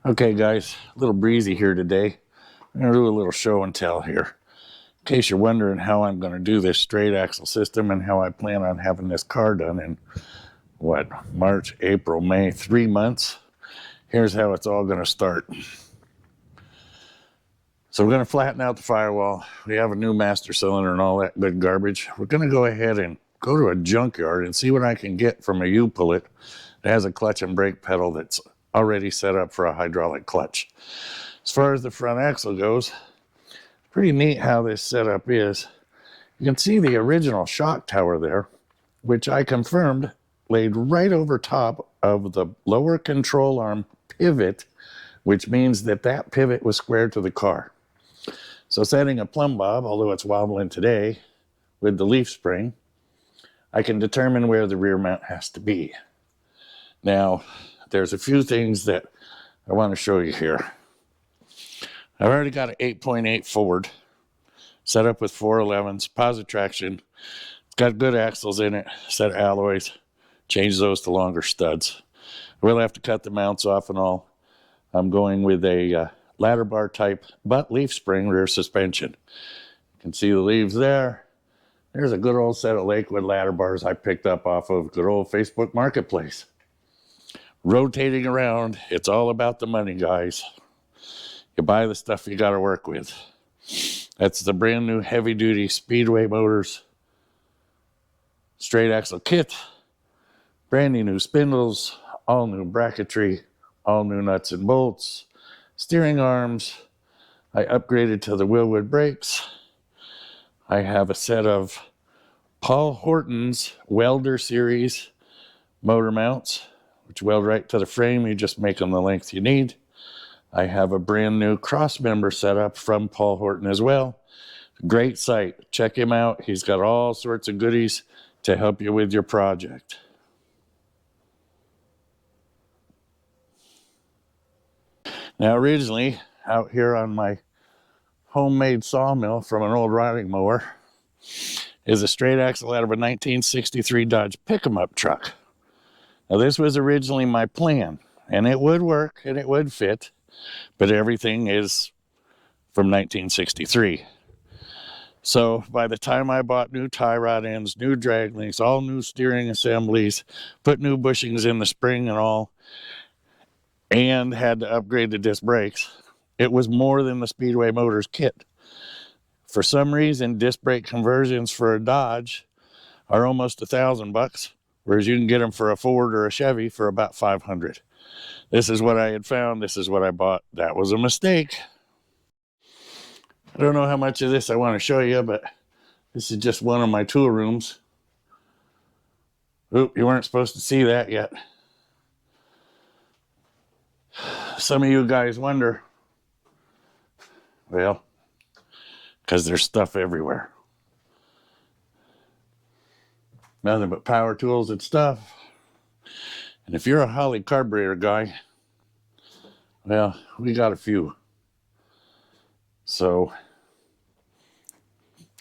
Okay guys, a little breezy here today. I'm going to do a little show and tell here. In case you're wondering how I'm going to do this straight axle system and how I plan on having this car done in, March, April, May, 3 months. Here's how it's all going to start. So we're going to flatten out the firewall. We have a new master cylinder and all that good garbage. We're going to go ahead and go to a junkyard and see what I can get from a U-Pullet that has a clutch and brake pedal that's already set up for a hydraulic clutch. As far as the front axle goes, pretty neat how this setup is. You can see the original shock tower there, which I confirmed laid right over top of the lower control arm pivot, which means that that pivot was square to the car. So setting a plumb bob, although it's wobbling today, with the leaf spring, I can determine where the rear mount has to be. Now, there's a few things that I want to show you here. I've already got an 8.8 Ford set up with 411s, positive traction. It's got good axles in it, set of alloys, change those to longer studs. I will have to cut the mounts off and all. I'm going with a ladder bar type butt leaf spring rear suspension. You can see the leaves there. There's a good old set of Lakewood ladder bars I picked up off of good old Facebook Marketplace. Rotating around, it's all about the money, guys. You buy the stuff you got to work with. That's the brand new heavy duty Speedway Motors straight axle kit. Brand new spindles, all new bracketry, all new nuts and bolts, steering arms. I upgraded to the Wilwood brakes. I have a set of Paul Horton's Welder Series motor mounts, which weld right to the frame. You just make them the length you need. I have a brand new cross member setup from Paul Horton as well. Great site. Check him out. He's got all sorts of goodies to help you with your project. Now, originally, out here on my homemade sawmill from an old riding mower is a straight axle out of a 1963 Dodge pick-em-up truck. Now, this was originally my plan, and it would work and it would fit, but everything is from 1963. So by the time I bought new tie rod ends, new drag links, all new steering assemblies, put new bushings in the spring and all, and had to upgrade the disc brakes, it was more than the Speedway Motors kit. For some reason, disc brake conversions for a Dodge are almost $1,000, whereas you can get them for a Ford or a Chevy for about $500. This is what I had found. This is what I bought. That was a mistake. I don't know how much of this I want to show you, but this is just one of my tool rooms. Oop, you weren't supposed to see that yet. Some of you guys wonder, well, because there's stuff everywhere. Nothing but power tools and stuff. And if you're a Holley carburetor guy, well, we got a few. So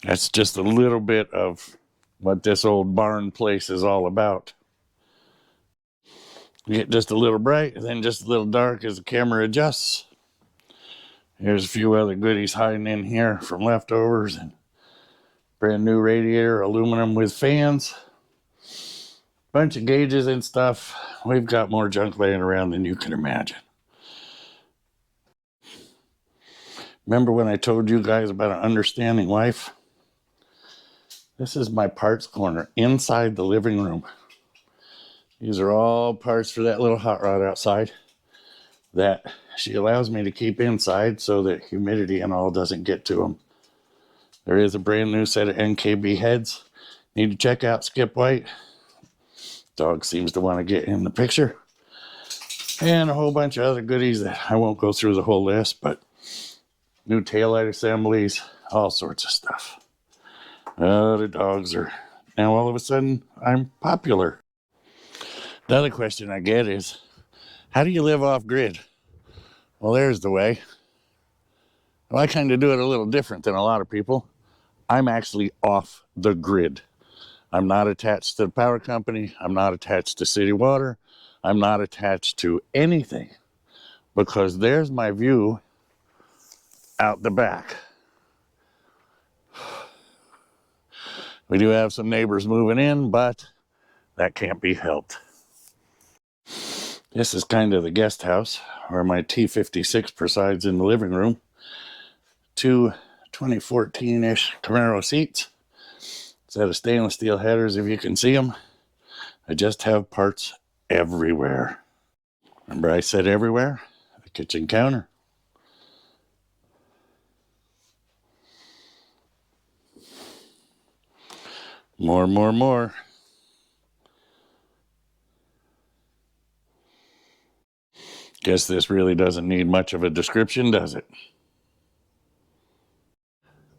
that's just a little bit of what this old barn place is all about. You get just a little bright and then just a little dark as the camera adjusts. Here's a few other goodies hiding in here from leftovers, and brand new radiator, aluminum with fans, bunch of gauges and stuff. We've got more junk laying around than you can imagine. Remember when I told you guys about an understanding wife? This is my parts corner inside the living room. These are all parts for that little hot rod outside that she allows me to keep inside so that humidity and all doesn't get to them. There is a brand new set of NKB heads. Need to check out Skip White. Dog seems to want to get in the picture. And a whole bunch of other goodies that I won't go through the whole list, but new taillight assemblies, all sorts of stuff. The dogs are, now all of a sudden, I'm popular. The other question I get is, how do you live off grid? Well, there's the way. Well, I kind of do it a little different than a lot of people. I'm actually off the grid. I'm not attached to the power company. I'm not attached to city water. I'm not attached to anything. because there's my view out the back. We do have some neighbors moving in, but that can't be helped. This is kind of the guest house where my T56 presides in the living room. Two 2014-ish Camaro seats. Set of stainless steel headers, if you can see them. I just have parts everywhere. Remember I said everywhere? The kitchen counter. More. Guess this really doesn't need much of a description, does it?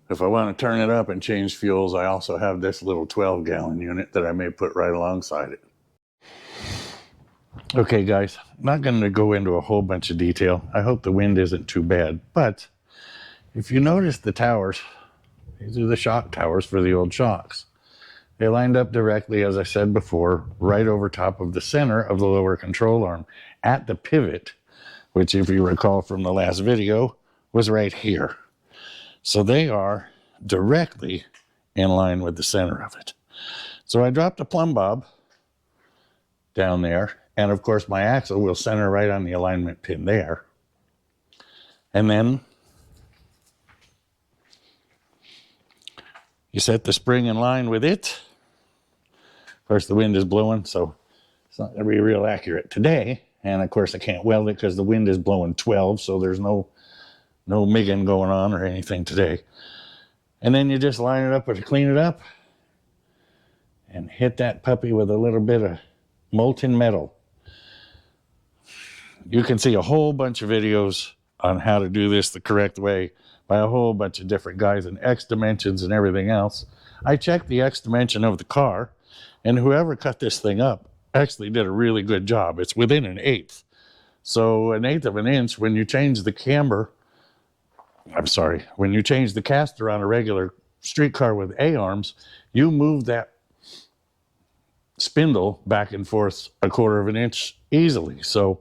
If I want to turn it up and change fuels, I also have this little 12-gallon unit that I may put right alongside it. Okay, guys, I'm not going to go into a whole bunch of detail. I hope the wind isn't too bad. But if you notice the towers, these are the shock towers for the old shocks. They lined up directly, as I said before, right over top of the center of the lower control arm at the pivot, which, if you recall from the last video, was right here. So they are directly in line with the center of it. So I dropped a plumb bob down there, and of course my axle will center right on the alignment pin there. And then you set the spring in line with it. Of course the wind is blowing, so it's not going to be real accurate today. And of course I can't weld it because the wind is blowing 12, so there's no MIGing going on or anything today. And then you just line it up or clean it up and hit that puppy with a little bit of molten metal. You can see a whole bunch of videos on how to do this the correct way by a whole bunch of different guys in X dimensions and everything else. I checked the X dimension of the car, and whoever cut this thing up actually did a really good job. It's within an eighth. So an eighth of an inch, when you change the when you change the caster on a regular street car with A-arms, you move that spindle back and forth a quarter of an inch easily. So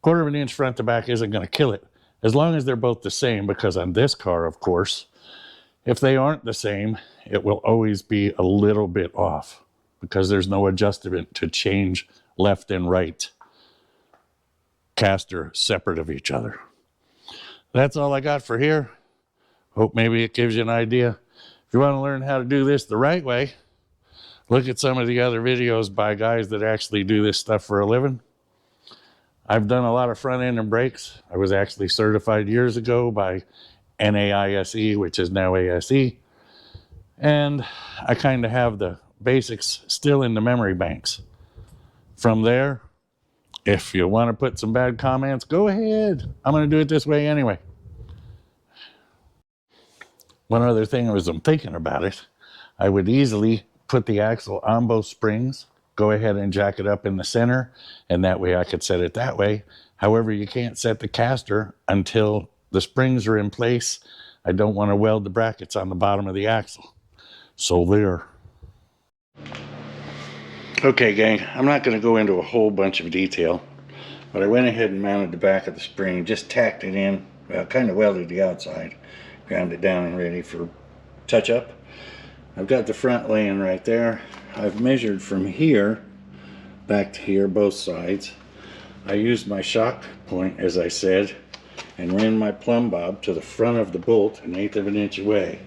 quarter of an inch front to back isn't going to kill it, as long as they're both the same, because on this car, of course, if they aren't the same, it will always be a little bit off because there's no adjustment to change left and right caster separate of each other. That's all I got for here. Hope maybe it gives you an idea. If you want to learn how to do this the right way, look at some of the other videos by guys that actually do this stuff for a living. I've done a lot of front end and brakes. I was actually certified years ago by NAISE, which is now ASE. And I kind of have the basics still in the memory banks. From there, if you want to put some bad comments, go ahead. I'm going to do it this way anyway. One other thing as I'm thinking about it, I would easily put the axle on both springs, go ahead and jack it up in the center, and that way I could set it that way. However, you can't set the caster until the springs are in place. I don't want to weld the brackets on the bottom of the axle. So there. Okay, gang, I'm not going to go into a whole bunch of detail, but I went ahead and mounted the back of the spring, just tacked it in, well, kind of welded the outside, ground it down and ready for touch-up. I've got the front laying right there. I've measured from here back to here, both sides. I used my shock point, as I said, and ran my plumb bob to the front of the bolt, an eighth of an inch away.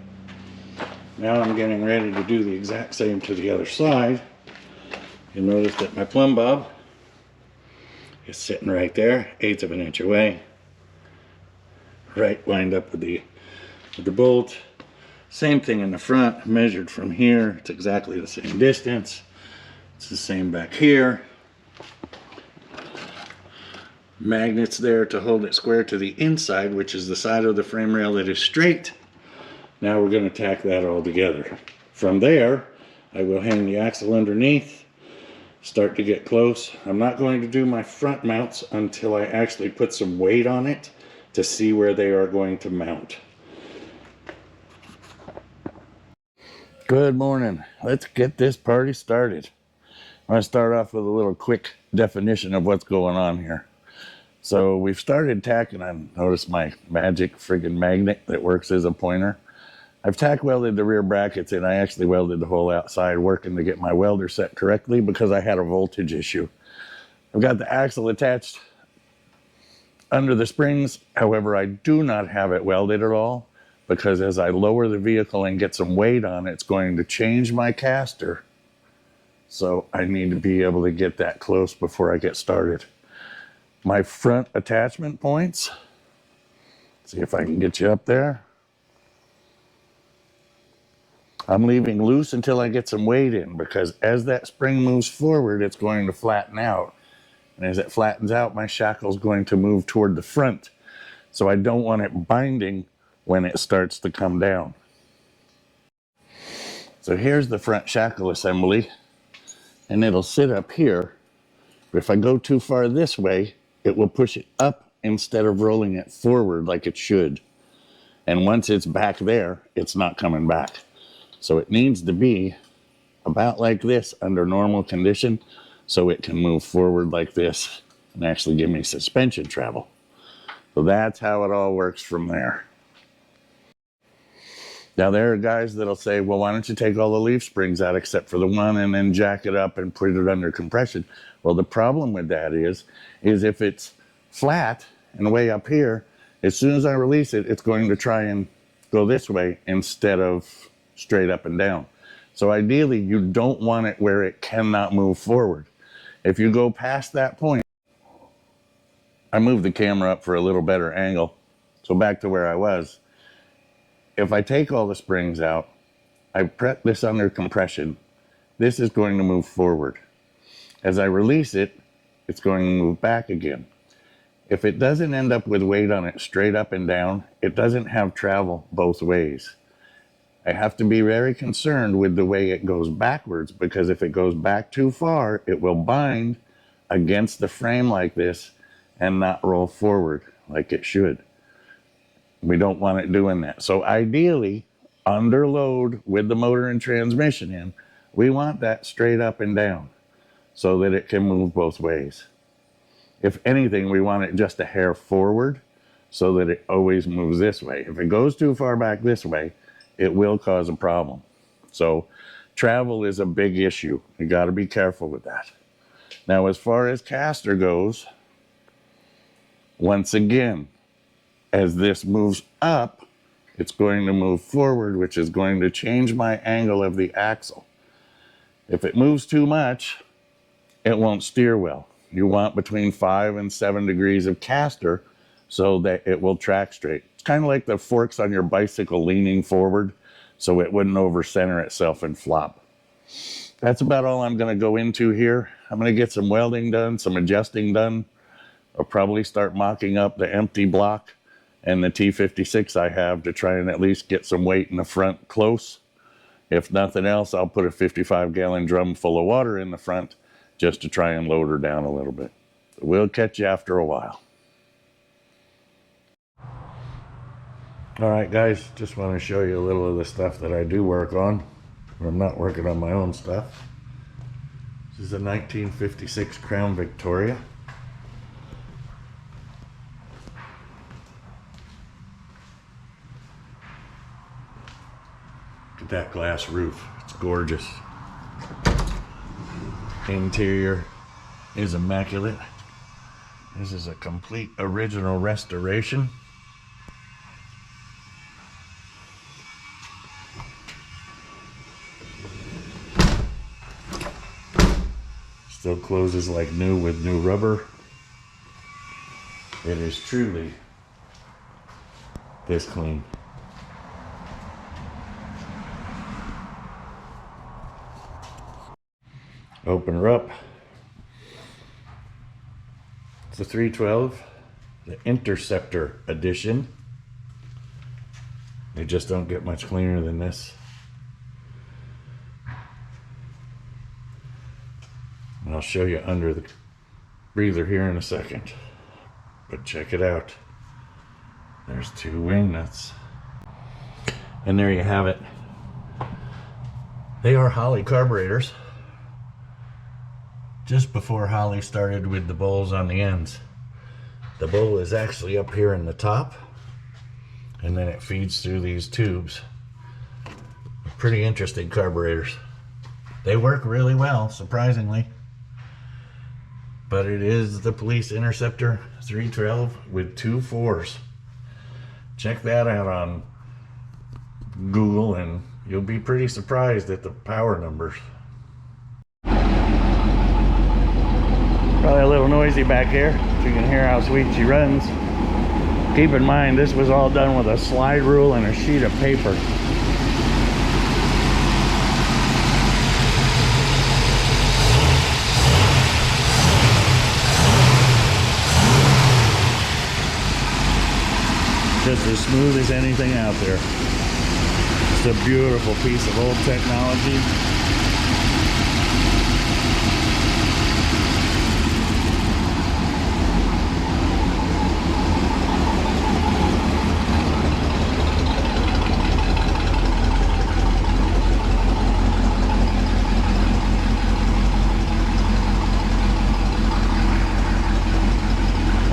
Now I'm getting ready to do the exact same to the other side. You'll notice that my plumb bob is sitting right there, eighth of an inch away, right lined up with the bolt. Same thing in the front, measured from here. It's exactly the same distance. It's the same back here. Magnets there to hold it square to the inside, which is the side of the frame rail that is straight. Now we're going to tack that all together. From there, I will hang the axle underneath, start to get close. I'm not going to do my front mounts until I actually put some weight on it to see where they are going to mount. Good morning. Let's get this party started. I'm going to start off with a little quick definition of what's going on here. So we've started tacking on, notice my magic friggin' magnet that works as a pointer. I've tack welded the rear brackets and I actually welded the whole outside working to get my welder set correctly because I had a voltage issue. I've got the axle attached under the springs. However, I do not have it welded at all because as I lower the vehicle and get some weight on it, it's going to change my caster. So I need to be able to get that close before I get started. My front attachment points, see if I can get you up there. I'm leaving loose until I get some weight in because as that spring moves forward, it's going to flatten out. And as it flattens out, my shackle is going to move toward the front. So I don't want it binding when it starts to come down. So here's the front shackle assembly, and it'll sit up here. But if I go too far this way, it will push it up instead of rolling it forward like it should. And once it's back there, it's not coming back. So it needs to be about like this under normal condition so it can move forward like this and actually give me suspension travel. So that's how it all works from there. Now there are guys that'll say, well, why don't you take all the leaf springs out except for the one and then jack it up and put it under compression? Well, the problem with that is if it's flat and way up here, as soon as I release it, it's going to try and go this way instead of straight up and down. So ideally, you don't want it where it cannot move forward. If you go past that point, I moved the camera up for a little better angle. So back to where I was. If I take all the springs out, I prep this under compression, this is going to move forward. As I release it, it's going to move back again. If it doesn't end up with weight on it straight up and down, it doesn't have travel both ways. I have to be very concerned with the way it goes backwards because if it goes back too far, it will bind against the frame like this and not roll forward like it should. We don't want it doing that. So ideally, under load with the motor and transmission in, we want that straight up and down so that it can move both ways. If anything, we want it just a hair forward so that it always moves this way. If it goes too far back this way, it will cause a problem. So travel is a big issue. You got to be careful with that. Now, as far as caster goes, once again, as this moves up, it's going to move forward, which is going to change my angle of the axle. If it moves too much, it won't steer well. You want between 5 and 7 degrees of caster so that it will track straight. It's kind of like the forks on your bicycle leaning forward so it wouldn't over center itself and flop. That's about all I'm going to go into here. I'm going to get some welding done, some adjusting done. I'll probably start mocking up the empty block and the T56 I have to try and at least get some weight in the front close. If nothing else, I'll put a 55-gallon drum full of water in the front just to try and load her down a little bit. We'll catch you after a while. All right, guys, just want to show you a little of the stuff that I do work on when I'm not working on my own stuff. This is a 1956 Crown Victoria. Look at that glass roof. It's gorgeous. Interior is immaculate. This is a complete original restoration. Still closes like new with new rubber. It is truly this clean. Open her up. It's a 312, the Interceptor edition. They just don't get much cleaner than this. And I'll show you under the breather here in a second. But check it out. There's 2 wing nuts. And there you have it. They are Holley carburetors. Just before Holley started with the bowls on the ends. The bowl is actually up here in the top, and then it feeds through these tubes. Pretty interesting carburetors. They work really well, surprisingly. But it is the Police Interceptor 312 with 2 4s. Check that out on Google and you'll be pretty surprised at the power numbers. Probably a little noisy back here, so you can hear how sweet she runs. Keep in mind, this was all done with a slide rule and a sheet of paper. Just as smooth as anything out there. It's a beautiful piece of old technology.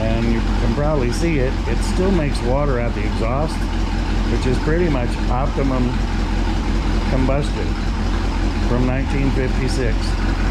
And you can probably see it still makes water out the exhaust, which is pretty much optimum combustion from 1956.